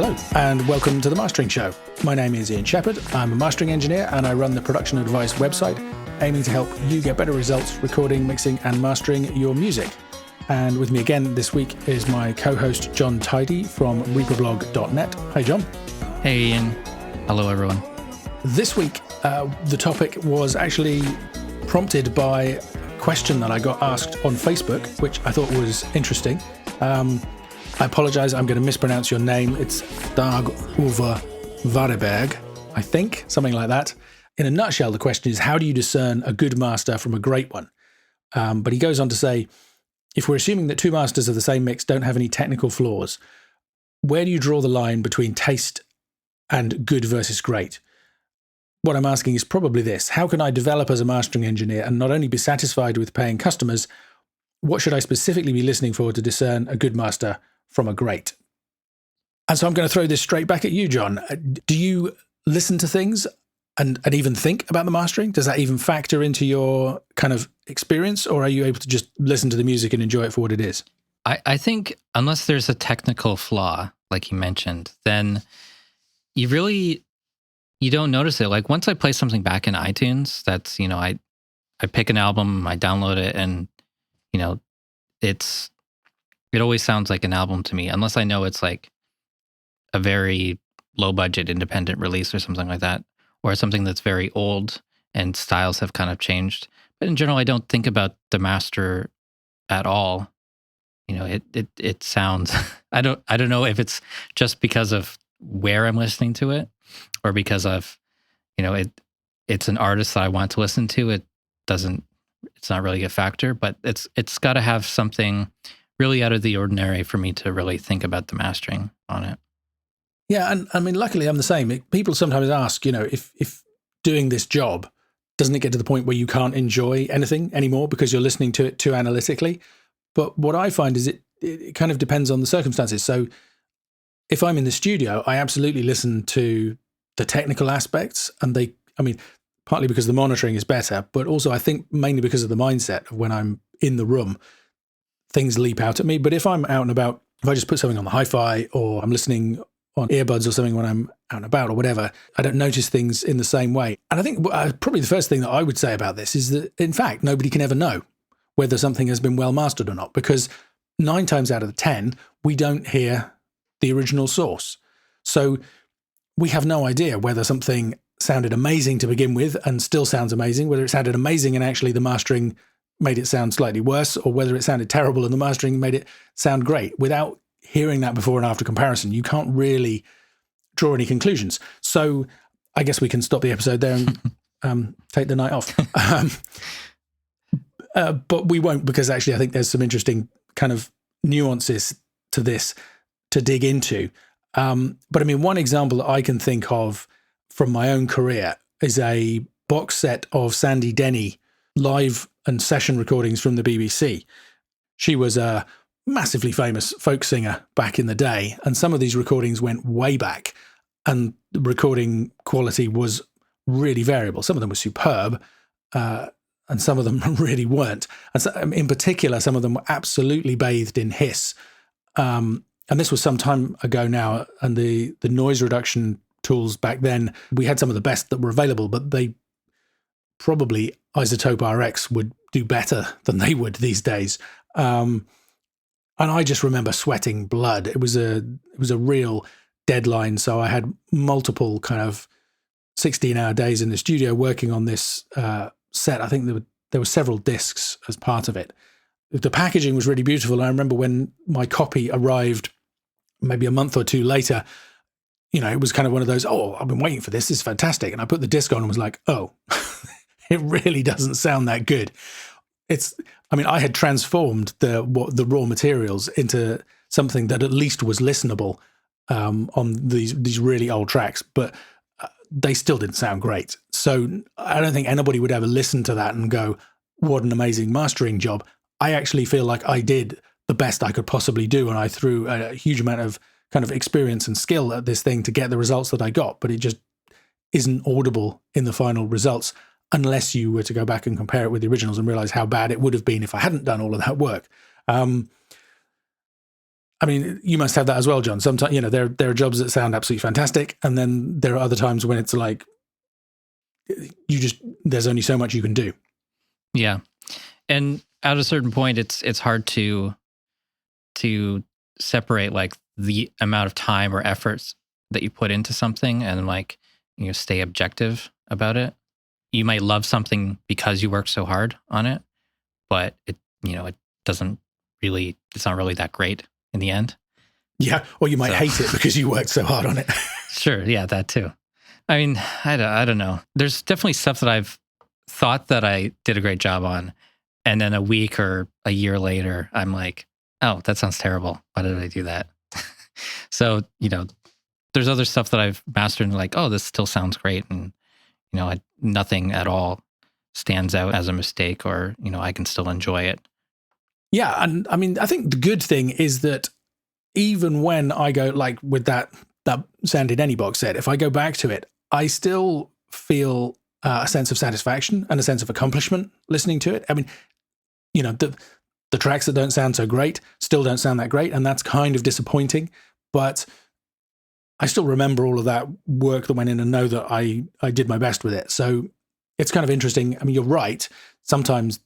Hello, and welcome to The Mastering Show. My name is Ian Shepherd. I'm a mastering engineer, and I run the Production Advice website, aiming to help you get better results recording, mixing, and mastering your music. And with me again this week is my co-host, John Tidy from reaperblog.net. Hi, John. Hey, Ian. Hello, everyone. This week, the topic was actually prompted by a question that I got asked on Facebook, which I thought was interesting. I apologize, I'm going to mispronounce your name. It's Dag Uwe Vareberg, I think, something like that. In a nutshell, the question is, how do you discern a good master from a great one? But he goes on to say, if we're assuming that two masters of the same mix don't have any technical flaws, where do you draw the line between taste and good versus great? What I'm asking is probably this: how can I develop as a mastering engineer and not only be satisfied with paying customers? What should I specifically be listening for to discern a good master from a great? And so I'm going to throw this straight back at you, John. Do you listen to things and even think about the mastering? Does that even factor into your kind of experience, or are you able to just listen to the music and enjoy it for what it is? I think unless there's a technical flaw, like you mentioned, then you don't notice it. Like once I play something back in iTunes, that's, I pick an album, I download it, and, it always sounds like an album to me, unless I know it's like a very low budget independent release or something like that, or something that's very old and styles have kind of changed. But in general, I don't think about the master at all. It sounds, I don't know if it's just because of where I'm listening to it or because of, it's an artist that I want to listen to. It's not really a factor, but it's got to have something really out of the ordinary for me to really think about the mastering on it. Yeah, and I mean, luckily I'm the same. People sometimes ask, if doing this job, doesn't it get to the point where you can't enjoy anything anymore because you're listening to it too analytically? But what I find is it kind of depends on the circumstances. So if I'm in the studio, I absolutely listen to the technical aspects, and partly because the monitoring is better, but also I think mainly because of the mindset of when I'm in the room, things leap out at me. But if I'm out and about, if I just put something on the hi-fi or I'm listening on earbuds or something when I'm out and about or whatever, I don't notice things in the same way. And I think probably the first thing that I would say about this is that, in fact, nobody can ever know whether something has been well mastered or not, because 9 times out of the 10, we don't hear the original source. So we have no idea whether something sounded amazing to begin with and still sounds amazing, whether it sounded amazing and actually the mastering made it sound slightly worse, or whether it sounded terrible and the mastering made it sound great. Without hearing that before and after comparison, you can't really draw any conclusions. So I guess we can stop the episode there and take the night off. But we won't, because actually I think there's some interesting kind of nuances to this to dig into. But I mean, one example that I can think of from my own career is a box set of Sandy Denny live and session recordings from the BBC. She was a massively famous folk singer back in the day, and some of these recordings went way back, and the recording quality was really variable. Some of them were superb, and some of them really weren't. And so, in particular, some of them were absolutely bathed in hiss. And this was some time ago now, and the noise reduction tools back then, we had some of the best that were available, but they probably Isotope RX would do better than they would these days. And I just remember sweating blood. It was a real deadline. So I had multiple kind of 16-hour days in the studio working on this set. I think there were several discs as part of it. The packaging was really beautiful. I remember when my copy arrived maybe a month or two later, it was kind of one of those, oh, I've been waiting for this. This is fantastic. And I put the disc on and was like, oh, it really doesn't sound that good. I had transformed the raw materials into something that at least was listenable on these really old tracks, but they still didn't sound great. So I don't think anybody would ever listen to that and go, what an amazing mastering job. I actually feel like I did the best I could possibly do, and I threw a huge amount of kind of experience and skill at this thing to get the results that I got, but it just isn't audible in the final results unless you were to go back and compare it with the originals and realize how bad it would have been if I hadn't done all of that work. I mean, you must have that as well, John. Sometimes, there are jobs that sound absolutely fantastic, and then there are other times when it's like there's only so much you can do. Yeah, and at a certain point, it's hard to separate like the amount of time or efforts that you put into something and like stay objective about it. You might love something because you worked so hard on it, but it doesn't really, it's not really that great in the end. Yeah, or you might hate it because you worked so hard on it. Sure, yeah, that too. I mean, I don't know. There's definitely stuff that I've thought that I did a great job on, and then a week or a year later, I'm like, oh, that sounds terrible. Why did I do that? So, there's other stuff that I've mastered and like, oh, this still sounds great. And, nothing at all stands out as a mistake or, I can still enjoy it. Yeah. And I mean, I think the good thing is that even when I go like with that Sound in Any box set, if I go back to it, I still feel a sense of satisfaction and a sense of accomplishment listening to it. I mean, the tracks that don't sound so great still don't sound that great, and that's kind of disappointing. But I still remember all of that work that went in and know that I did my best with it. So it's kind of interesting. I mean, you're right. Sometimes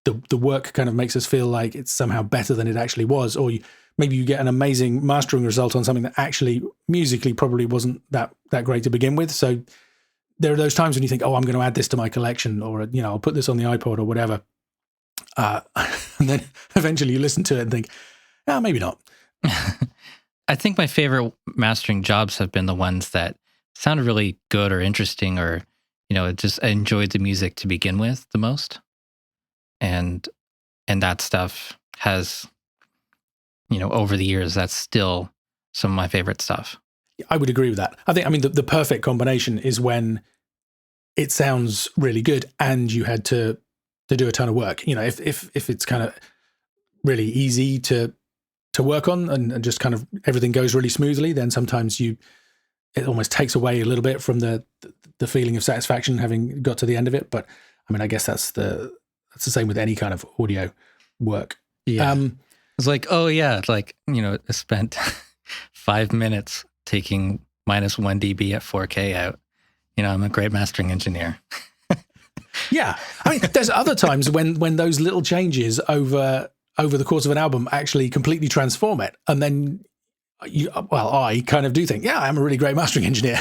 the work kind of makes us feel like it's somehow better than it actually was, or maybe you get an amazing mastering result on something that actually musically probably wasn't that great to begin with. So there are those times when you think, oh, I'm going to add this to my collection, or I'll put this on the iPod or whatever. And then eventually you listen to it and think, oh, maybe not. I think my favorite mastering jobs have been the ones that sounded really good or interesting, or, I enjoyed the music to begin with the most. And that stuff has, over the years, that's still some of my favorite stuff. I would agree with that. I mean, the perfect combination is when it sounds really good and you had to do a ton of work. If it's kind of really easy to work on and just kind of everything goes really smoothly, then sometimes it almost takes away a little bit from the feeling of satisfaction having got to the end of it. But I mean, I guess that's the same with any kind of audio work. Yeah. It's like, oh yeah, like, I spent 5 minutes taking -1 dB at 4K out. I'm a great mastering engineer. Yeah. I mean, there's other times when those little changes over the course of an album actually completely transform it. And then I kind of do think, yeah, I'm a really great mastering engineer.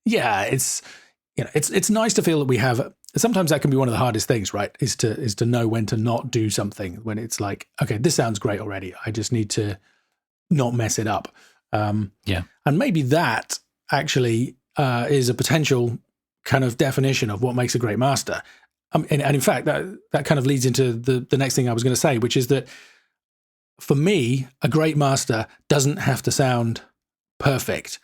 Yeah, it's nice to feel that we have. Sometimes that can be one of the hardest things, right? Is to know when to not do something, when it's like, okay, this sounds great already. I just need to not mess it up. Yeah. And maybe that actually is a potential kind of definition of what makes a great master. And in fact, that kind of leads into the next thing I was going to say, which is that for me, a great master doesn't have to sound perfect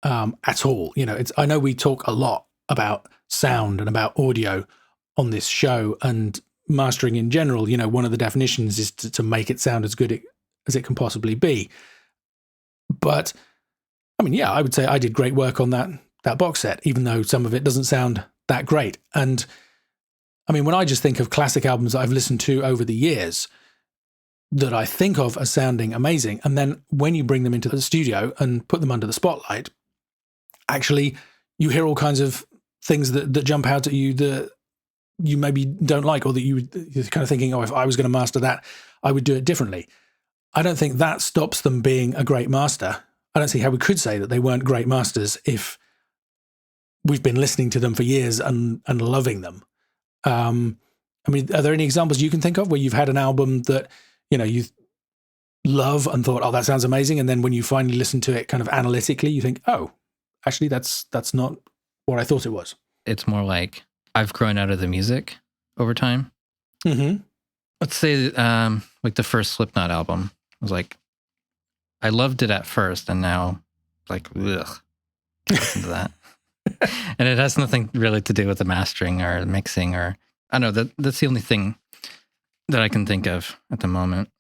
at all. I know we talk a lot about sound and about audio on this show, and mastering in general. One of the definitions is to make it sound as good as it can possibly be. But I mean, yeah, I would say I did great work on that box set, even though some of it doesn't sound that great. And I mean, when I just think of classic albums that I've listened to over the years that I think of as sounding amazing, and then when you bring them into the studio and put them under the spotlight, actually you hear all kinds of things that jump out at you that you maybe don't like, or that you're kind of thinking, oh, if I was going to master that, I would do it differently. I don't think that stops them being a great master. I don't see how we could say that they weren't great masters if we've been listening to them for years and loving them. I mean, are there any examples you can think of where you've had an album that, you love and thought, oh, that sounds amazing, and then when you finally listen to it kind of analytically, you think, oh, actually, that's not what I thought it was? It's more like I've grown out of the music over time. Mm-hmm. Let's say like the first Slipknot album was like, I loved it at first, and now like, ugh, listen to that. And it has nothing really to do with the mastering or mixing, or I don't know, that's the only thing that I can think of at the moment.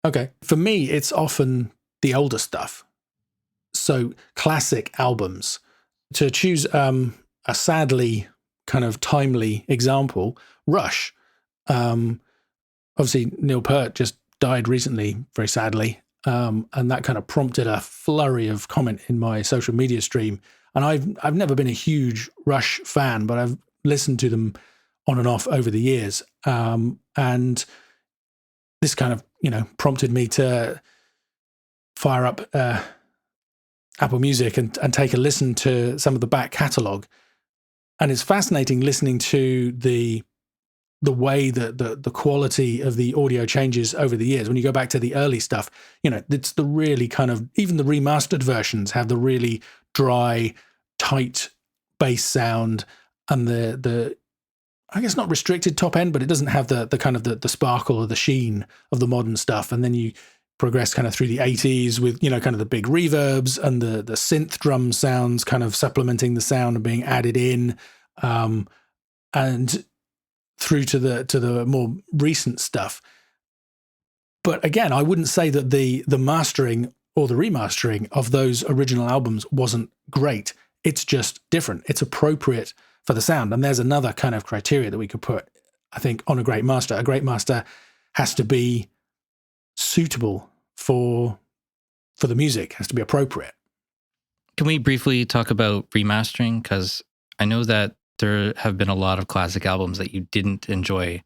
Okay. For me, it's often the older stuff. So classic albums. To choose a sadly kind of timely example, Rush. Obviously, Neil Peart just died recently, very sadly. And that kind of prompted a flurry of comment in my social media stream. And I've never been a huge Rush fan, but I've listened to them on and off over the years. And this kind of, prompted me to fire up Apple Music and take a listen to some of the back catalogue. And it's fascinating listening to the way that the quality of the audio changes over the years. When you go back to the early stuff, it's the really kind of, even the remastered versions have the really dry, tight bass sound and the I guess not restricted top end, but it doesn't have the kind of the sparkle or the sheen of the modern stuff. And then you progress kind of through the 80s with, kind of the big reverbs and the synth drum sounds kind of supplementing the sound and being added in. And through to the more recent stuff. But again, I wouldn't say that the mastering or the remastering of those original albums wasn't great. It's just different. It's appropriate for the sound. And there's another kind of criteria that we could put, I think, on a great master. A great master has to be suitable for the music, has to be appropriate. Can we briefly talk about remastering? Because I know that there have been a lot of classic albums that you didn't enjoy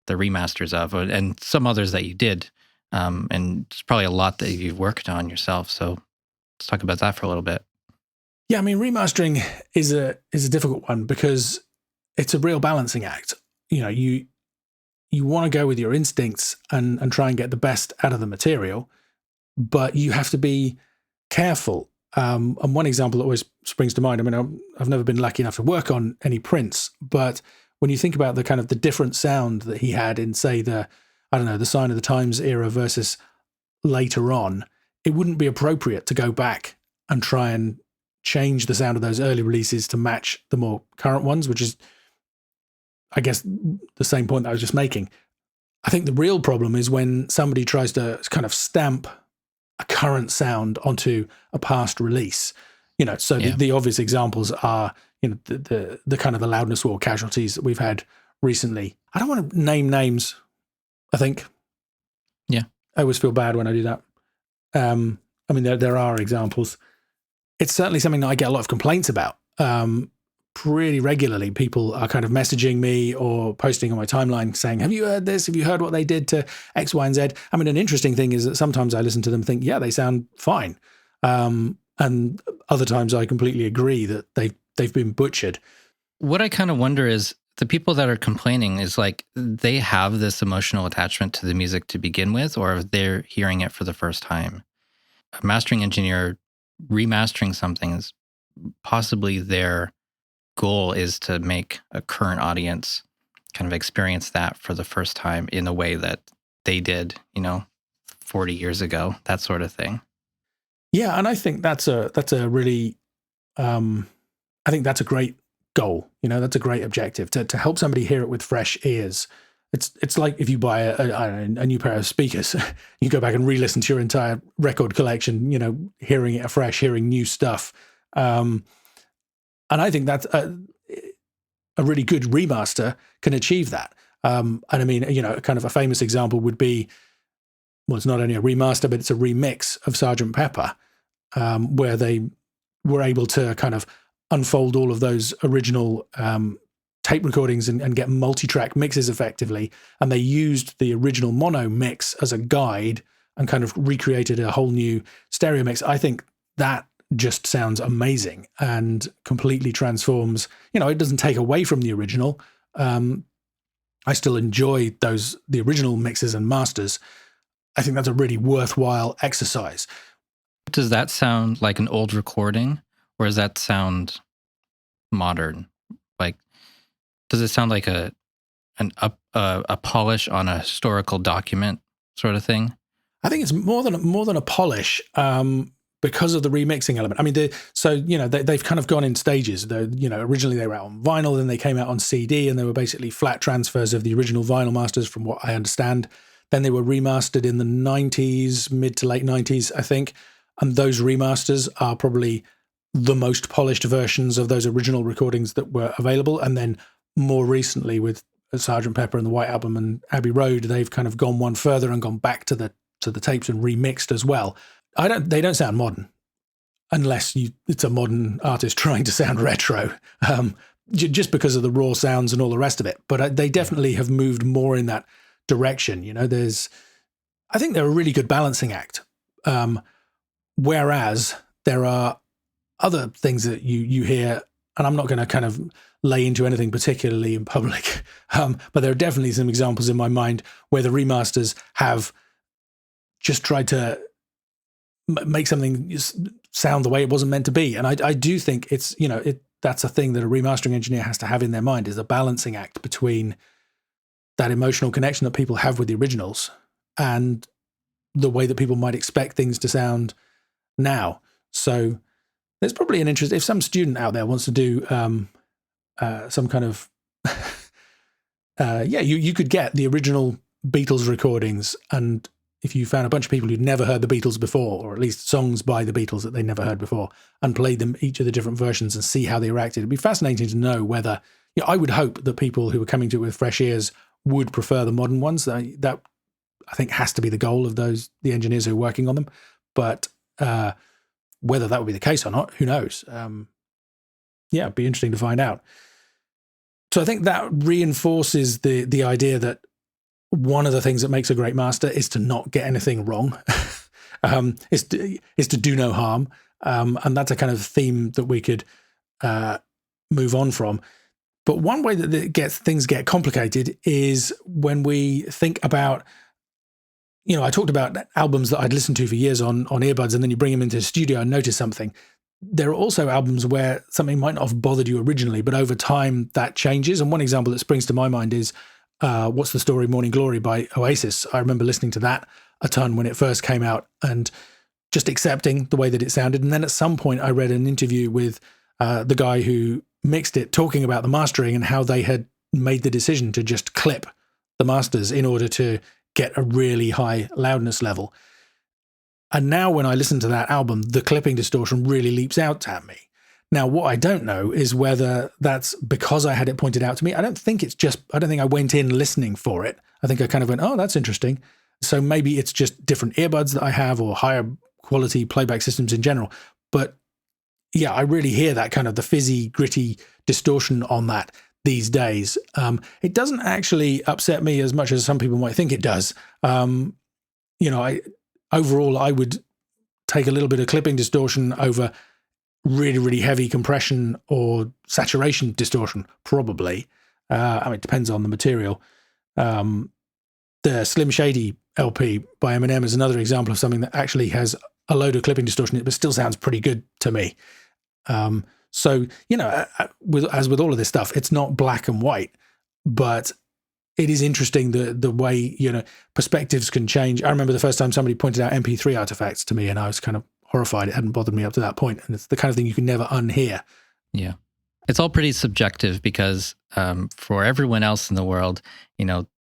the remasters of, and some others that you did. And it's probably a lot that you've worked on yourself. So let's talk about that for a little bit. Yeah, I mean, remastering is a difficult one because it's a real balancing act. You want to go with your instincts and try and get the best out of the material, but you have to be careful. And one example that always springs to mind, I mean, I've never been lucky enough to work on any Prince, but when you think about the kind of the different sound that he had in, say, the Sign of the Times era versus later on, it wouldn't be appropriate to go back and try and change the sound of those early releases to match the more current ones, which is, I guess, the same point that I was just making. I think the real problem is when somebody tries to kind of stamp a current sound onto a past release. So Yeah. the obvious examples are, the kind of the Loudness war casualties that we've had recently. I don't want to name names, I think. Yeah. I always feel bad when I do that. I mean, there are examples. It's certainly something that I get a lot of complaints about. Pretty regularly, people are kind of messaging me or posting on my timeline saying, have you heard this? Have you heard what they did to X, Y, and Z? I mean, an interesting thing is that sometimes I listen to them and think, yeah, they sound fine. And other times I completely agree that they've been butchered. What I kind of wonder is the people that are complaining is like they have this emotional attachment to the music to begin with, or if they're hearing it for the first time. A mastering engineer remastering something is possibly their goal is to make a current audience kind of experience that for the first time in a way that they did, 40 years ago, that sort of thing. Yeah, and I think that's a really, I think that's a great goal. That's a great objective to help somebody hear it with fresh ears. It's like if you buy a new pair of speakers, you go back and re-listen to your entire record collection, hearing it afresh, hearing new stuff. And I think that's a really good remaster can achieve that. And I mean, kind of a famous example would be, well, it's not only a remaster, but it's a remix of Sgt. Pepper, where they were able to kind of unfold all of those original tape recordings and get multi-track mixes effectively. And they used the original mono mix as a guide and kind of recreated a whole new stereo mix. I think that just sounds amazing and completely transforms, it doesn't take away from the original. I still enjoy the original mixes and masters. I think that's a really worthwhile exercise. Does that sound like an old recording, or does that sound modern? Like, does it sound like a polish on a historical document sort of thing? I think it's more than a polish because of the remixing element. I mean, they've kind of gone in stages. Originally they were out on vinyl, then they came out on CD, and they were basically flat transfers of the original vinyl masters, from what I understand. Then they were remastered in the 90s, mid to late 90s, I think. And those remasters are probably the most polished versions of those original recordings that were available. And then more recently with Sgt. Pepper and the White Album and Abbey Road, they've kind of gone one further and gone back to the tapes and remixed as well. They don't sound modern unless it's a modern artist trying to sound retro, just because of the raw sounds and all the rest of it. But they definitely have moved more in that direction. I think they're a really good balancing act. Whereas there are other things that you hear, and I'm not going to kind of lay into anything particularly in public, but there are definitely some examples in my mind where the remasters have just tried to make something sound the way it wasn't meant to be. And I do think that's a thing that a remastering engineer has to have in their mind, is a balancing act between that emotional connection that people have with the originals and the way that people might expect things to sound now. So there's probably an interest, if some student out there wants to do some kind of, you could get the original Beatles recordings, and if you found a bunch of people who'd never heard the Beatles before, or at least songs by the Beatles that they'd never heard before, and played them each of the different versions and see how they reacted, it'd be fascinating to know whether, I would hope that people who are coming to it with fresh ears would prefer the modern ones. That I think has to be the goal of the engineers who are working on them. But whether that would be the case or not, who knows? It'd be interesting to find out. So I think that reinforces the idea that one of the things that makes a great master is to not get anything wrong, is to do no harm. And that's a kind of theme that we could move on from. But one way that things get complicated is when we think about, I talked about albums that I'd listened to for years on earbuds, and then you bring them into the studio and notice something. There are also albums where something might not have bothered you originally, but over time that changes. And one example that springs to my mind is What's the Story, Morning Glory by Oasis. I remember listening to that a ton when it first came out and just accepting the way that it sounded. And then at some point I read an interview with the guy who mixed it, talking about the mastering and how they had made the decision to just clip the masters in order to get a really high loudness level. And now when I listen to that album, the clipping distortion really leaps out at me. Now, what I don't know is whether that's because I had it pointed out to me. I don't think I went in listening for it. I think I kind of went, oh, that's interesting. So maybe it's just different earbuds that I have, or higher quality playback systems in general. But yeah, I really hear that kind of the fizzy, gritty distortion on that these days. It doesn't actually upset me as much as some people might think it does. Overall, I would take a little bit of clipping distortion over really, really heavy compression or saturation distortion, probably. It depends on the material. The Slim Shady LP by Eminem is another example of something that actually has a load of clipping distortion, but still sounds pretty good to me. So, as with all of this stuff, it's not black and white, but it is interesting the way, perspectives can change. I remember the first time somebody pointed out MP3 artifacts to me, and I was kind of horrified. It hadn't bothered me up to that point. And it's the kind of thing you can never unhear. Yeah. It's all pretty subjective because for everyone else in the world,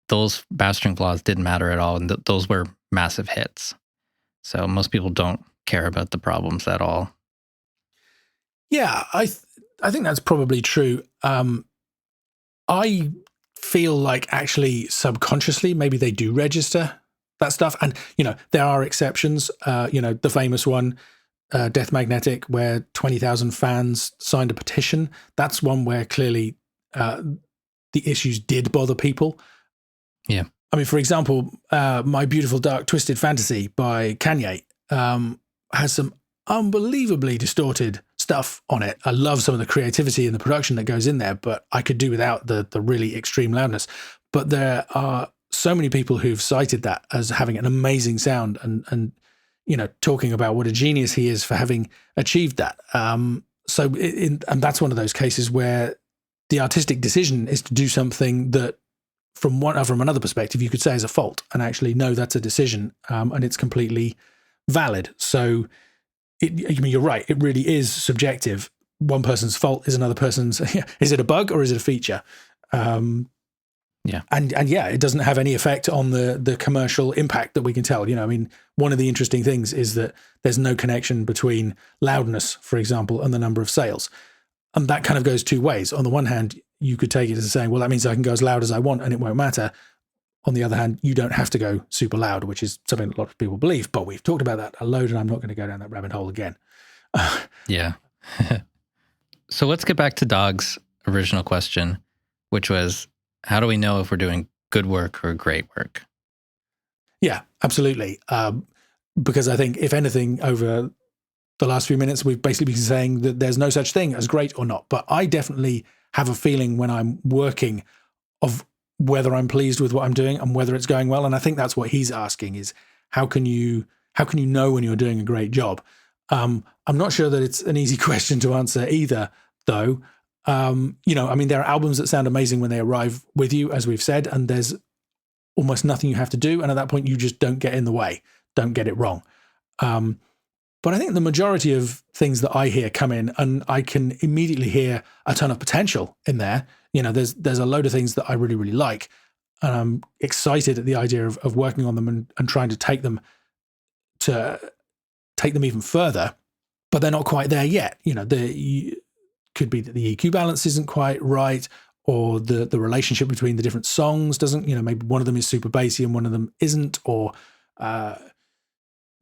those mastering flaws didn't matter at all. And those were massive hits. So most people don't care about the problems at all. Yeah, I think that's probably true. I feel like actually subconsciously maybe they do register that stuff. And, there are exceptions. The famous one, Death Magnetic, where 20,000 fans signed a petition. That's one where clearly the issues did bother people. Yeah. For example, My Beautiful Dark Twisted Fantasy by Kanye has some unbelievably distorted stuff on it. I love some of the creativity and the production that goes in there, but I could do without the really extreme loudness. But there are so many people who've cited that as having an amazing sound and talking about what a genius he is for having achieved that. And that's one of those cases where the artistic decision is to do something that from another perspective you could say is a fault, and actually no, that's a decision, and it's completely valid. So you're right, it really is subjective. One person's fault is another person's. Is it a bug or is it a feature? Yeah. And it doesn't have any effect on the commercial impact that we can tell. One of the interesting things is that there's no connection between loudness, for example, and the number of sales. And that kind of goes two ways. On the one hand, you could take it as saying, well, that means I can go as loud as I want and it won't matter. On the other hand, you don't have to go super loud, which is something a lot of people believe, but we've talked about that a load and I'm not going to go down that rabbit hole again. Yeah. So let's get back to Dog's original question, which was, how do we know if we're doing good work or great work? Yeah, absolutely. Because I think, if anything, over the last few minutes, we've basically been saying that there's no such thing as great or not. But I definitely have a feeling when I'm working of whether I'm pleased with what I'm doing and whether it's going well. And I think that's what he's asking is, how can you know when you're doing a great job? I'm not sure that it's an easy question to answer either, though. There are albums that sound amazing when they arrive with you, as we've said, and there's almost nothing you have to do. And at that point, you just don't get in the way, don't get it wrong. But I think the majority of things that I hear come in, and I can immediately hear a ton of potential in there. There's a load of things that I really, really like. And I'm excited at the idea of working on them and trying to take them even further, but they're not quite there yet. Could be that the EQ balance isn't quite right, or the relationship between the different songs doesn't, maybe one of them is super bassy and one of them isn't, or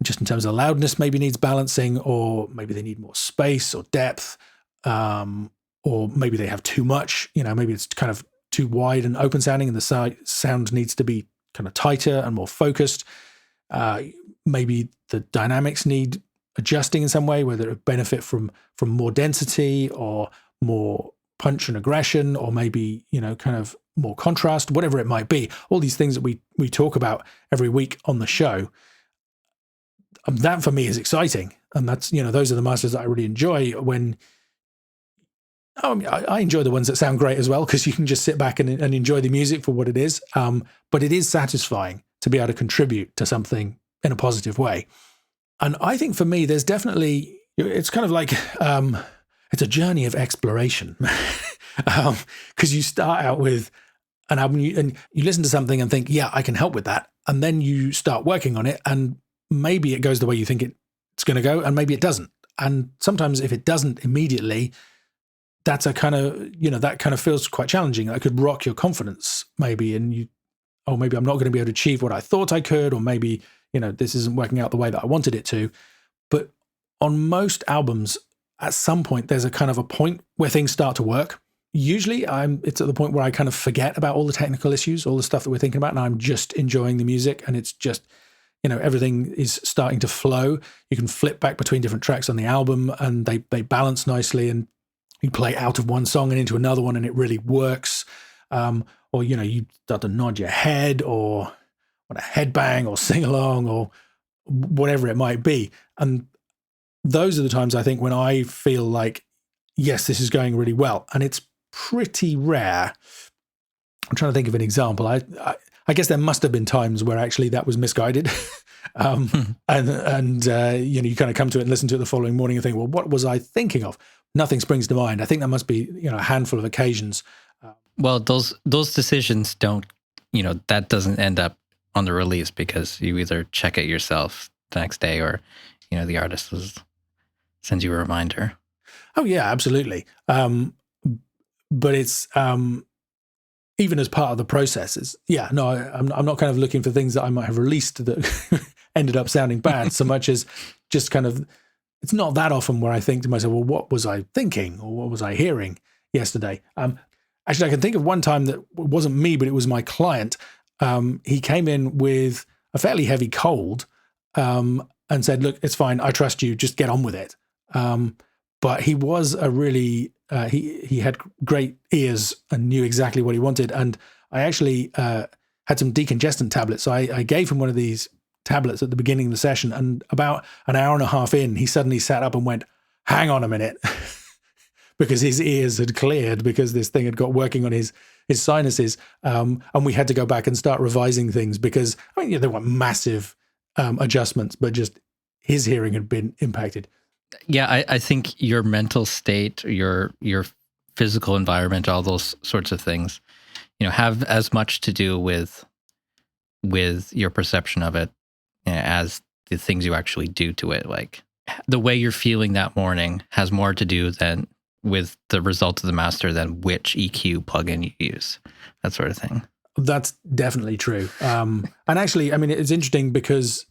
just in terms of loudness maybe needs balancing, or maybe they need more space or depth, or maybe they have too much, maybe it's kind of too wide and open sounding and the sound needs to be kind of tighter and more focused. Maybe the dynamics need adjusting in some way, whether it benefit from more density or more punch and aggression, or maybe, kind of more contrast, whatever it might be. All these things that we talk about every week on the show. That for me is exciting. And that's, those are the masters that I really enjoy when, I enjoy the ones that sound great as well, because you can just sit back and enjoy the music for what it is. But it is satisfying to be able to contribute to something in a positive way. And I think for me, there's definitely, it's kind of like, it's a journey of exploration. Because you start out with an album and you listen to something and think, yeah, I can help with that. And then you start working on it and maybe it goes the way you think it's going to go, and maybe it doesn't. And sometimes if it doesn't immediately, that's a kind of, that kind of feels quite challenging. That could rock your confidence maybe, and maybe I'm not going to be able to achieve what I thought I could, or maybe, this isn't working out the way that I wanted it to. But on most albums, at some point, there's a kind of a point where things start to work. Usually it's at the point where I kind of forget about all the technical issues, all the stuff that we're thinking about, and I'm just enjoying the music, and it's just, everything is starting to flow. You can flip back between different tracks on the album and they balance nicely, and you play out of one song and into another one and it really works. Or, you start to nod your head or want to headbang or sing along or whatever it might be. And those are the times I think when I feel like, yes, this is going really well. And it's pretty rare. I'm trying to think of an example. I guess there must have been times where actually that was misguided. And you kind of come to it and listen to it the following morning and think, well, what was I thinking of? Nothing springs to mind. I think that must be, a handful of occasions. Well, those decisions don't, that doesn't end up on the release, because you either check it yourself the next day or, the artist sends you a reminder. Oh yeah, absolutely. But it's, even as part of the process, I'm not kind of looking for things that I might have released that ended up sounding bad so much as just kind of, it's not that often where I think to myself, well, what was I thinking or what was I hearing yesterday? Actually, I can think of one time that wasn't me, but it was my client. He came in with a fairly heavy cold and said, look, it's fine. I trust you. Just get on with it. But he was a really, he had great ears and knew exactly what he wanted. And I actually had some decongestant tablets. So I gave him one of these tablets at the beginning of the session. And about an hour and a half in, he suddenly sat up and went, hang on a minute. Because his ears had cleared, because this thing had got working on his sinuses. And we had to go back and start revising things because, there were massive adjustments, but just his hearing had been impacted. Yeah, I think your mental state, your physical environment, all those sorts of things, have as much to do with your perception of it as the things you actually do to it. Like the way you're feeling that morning has more to do than with the result of the master than which EQ plugin you use, that sort of thing. That's definitely true. And actually, I mean, it's interesting because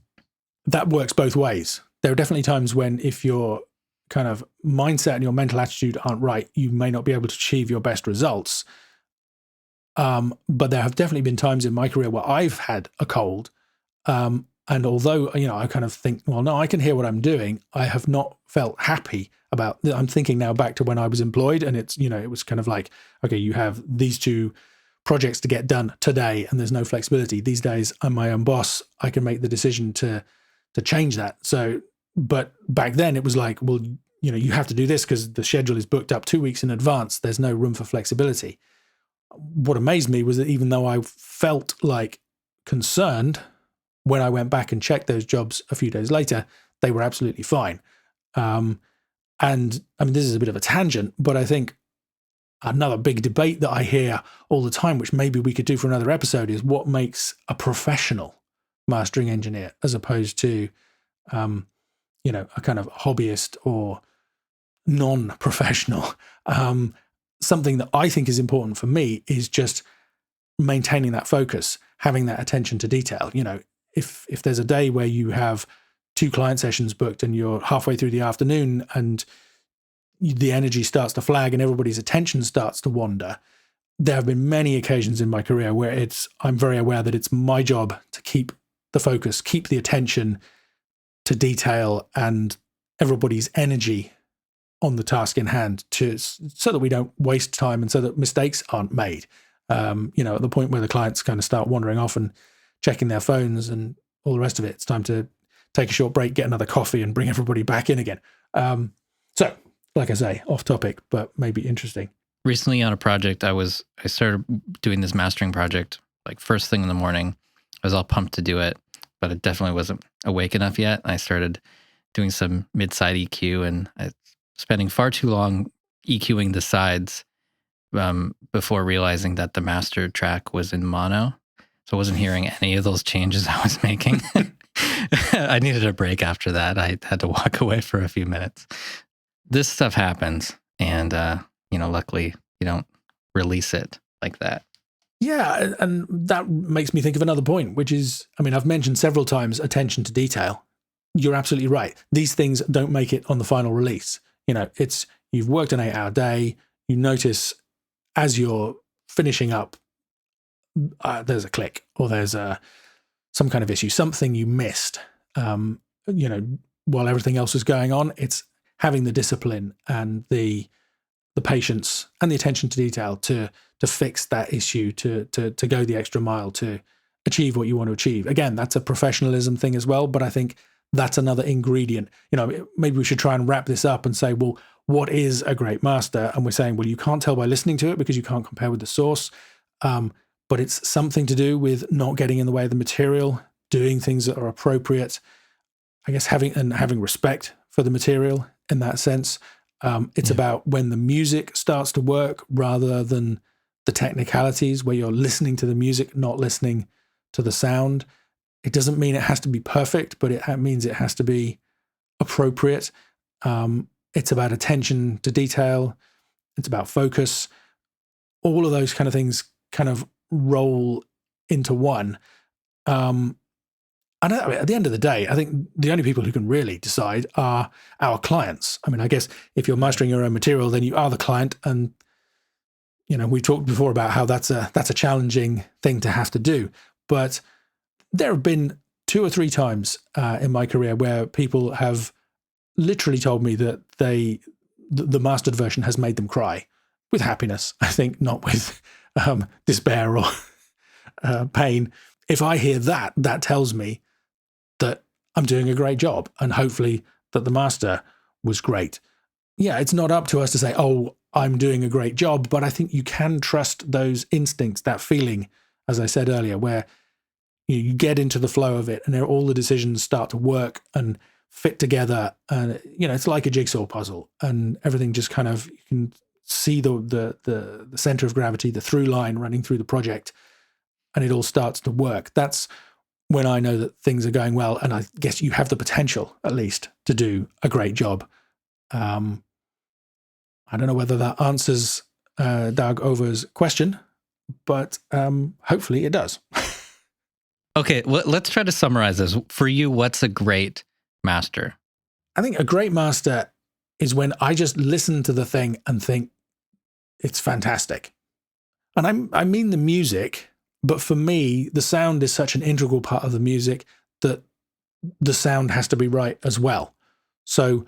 that works both ways. There are definitely times when if your kind of mindset and your mental attitude aren't right, you may not be able to achieve your best results. But there have definitely been times in my career where I've had a cold. And although, I kind of think, well, no, I can hear what I'm doing, I have not felt happy about that. I'm thinking now back to when I was employed, and it's, it was kind of like, okay, you have these 2 projects to get done today and there's no flexibility. These days I'm my own boss. I can make the decision to change that. So, but back then it was like, well, you have to do this because the schedule is booked up 2 weeks in advance. There's no room for flexibility. What amazed me was that even though I felt like concerned, when I went back and checked those jobs a few days later, they were absolutely fine. And I mean, this is a bit of a tangent, but I think another big debate that I hear all the time, which maybe we could do for another episode, is what makes a professional mastering engineer as opposed to, a kind of hobbyist or non-professional. Something that I think is important for me is just maintaining that focus, having that attention to detail. If there's a day where you have 2 client sessions booked and you're halfway through the afternoon and the energy starts to flag and everybody's attention starts to wander, there have been many occasions in my career where I'm very aware that it's my job to keep the focus, keep the attention to detail and everybody's energy on the task in hand so that we don't waste time and so that mistakes aren't made. At the point where the clients kind of start wandering off and checking their phones and all the rest of it, it's time to take a short break, get another coffee and bring everybody back in again. So like I say, off topic, but maybe interesting. Recently on a project, I started doing this mastering project like first thing in the morning. I was all pumped to do it, but it definitely wasn't awake enough yet. I started doing some mid-side EQ and I was spending far too long EQing the sides before realizing that the master track was in mono. So I wasn't hearing any of those changes I was making. I needed a break after that. I had to walk away for a few minutes. This stuff happens. And, luckily you don't release it like that. Yeah. And that makes me think of another point, which is, I mean, I've mentioned several times attention to detail. You're absolutely right. These things don't make it on the final release. You've worked an 8-hour day. You notice as you're finishing up, there's a click or there's some kind of issue, something you missed, while everything else was going on. It's having the discipline and the patience and the attention to detail to fix that issue, to go the extra mile, to achieve what you want to achieve. Again, that's a professionalism thing as well, but I think that's another ingredient. Maybe we should try and wrap this up and say, well, what is a great master? And we're saying, well, you can't tell by listening to it because you can't compare with the source. But it's something to do with not getting in the way of the material, doing things that are appropriate, I guess having respect for the material in that sense. It's about when the music starts to work rather than the technicalities, where you're listening to the music, not listening to the sound. It doesn't mean it has to be perfect, but it means it has to be appropriate. It's about attention to detail. It's about focus. All of those kind of things kind of roll into one. And at the end of the day, I think the only people who can really decide are our clients. I mean, I guess if you're mastering your own material, then you are the client. And, we talked before about how that's a challenging thing to have to do. But there have been 2 or 3 times in my career where people have literally told me that the mastered version has made them cry with happiness, I think, not with despair or pain. If I hear that tells me that I'm doing a great job and hopefully that the master was great. Yeah, it's not up to us to say, oh, I'm doing a great job, but I think you can trust those instincts, that feeling, as I said earlier, where you get into the flow of it and all the decisions start to work and fit together. And, it's like a jigsaw puzzle and everything just kind of, you can see the center of gravity, the through line running through the project, and it all starts to work. That's when I know that things are going well. And I guess you have the potential, at least, to do a great job. I don't know whether that answers Dag Over's question, but hopefully it does. Okay, let's try to summarize this. For you, what's a great master? I think a great master is when I just listen to the thing and think it's fantastic. And I mean the music, but for me, the sound is such an integral part of the music that the sound has to be right as well. So,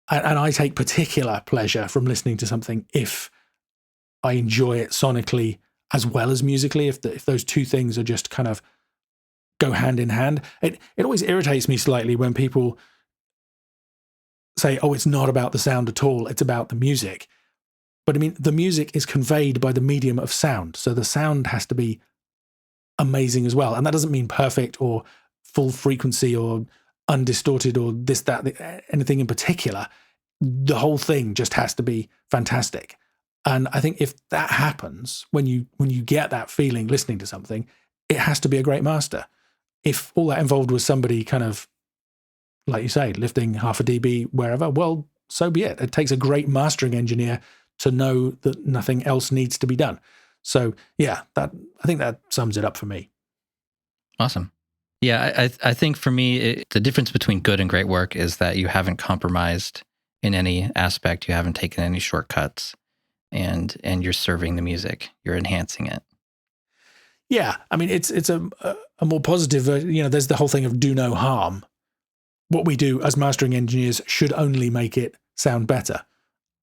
and I take particular pleasure from listening to something if I enjoy it sonically as well as musically, if those two things are just kind of go hand in hand. It always irritates me slightly when people say, oh, it's not about the sound at all, it's about the music. But I mean, the music is conveyed by the medium of sound. So the sound has to be amazing as well. And that doesn't mean perfect or full frequency or undistorted or this, that, anything in particular. The whole thing just has to be fantastic. And I think if that happens, when you get that feeling listening to something, it has to be a great master. If all that involved was somebody kind of, like you say, lifting half a dB wherever, well, so be it. It takes a great mastering engineer to know that nothing else needs to be done. So yeah, I think that sums it up for me. Awesome. Yeah, I think for me, the difference between good and great work is that you haven't compromised in any aspect. You haven't taken any shortcuts, and you're serving the music. You're enhancing it. Yeah, I mean, it's a more positive, there's the whole thing of do no harm. What we do as mastering engineers should only make it sound better.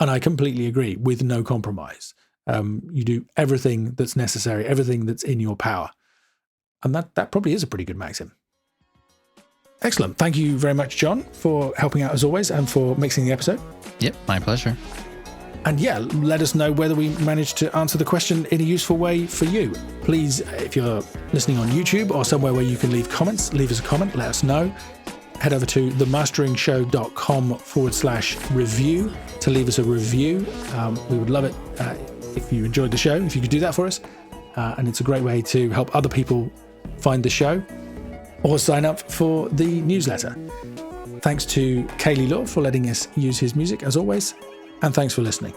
And I completely agree, with no compromise. You do everything that's necessary, everything that's in your power. And that probably is a pretty good maxim. Excellent. Thank you very much, John, for helping out as always and for mixing the episode. Yep, my pleasure. And yeah, let us know whether we managed to answer the question in a useful way for you. Please, if you're listening on YouTube or somewhere where you can leave comments, leave us a comment, let us know. Head over to themasteringshow.com/review to leave us a review. We would love it if you enjoyed the show, if you could do that for us. And it's a great way to help other people find the show or sign up for the newsletter. Thanks to Kaylee Law for letting us use his music as always. And thanks for listening.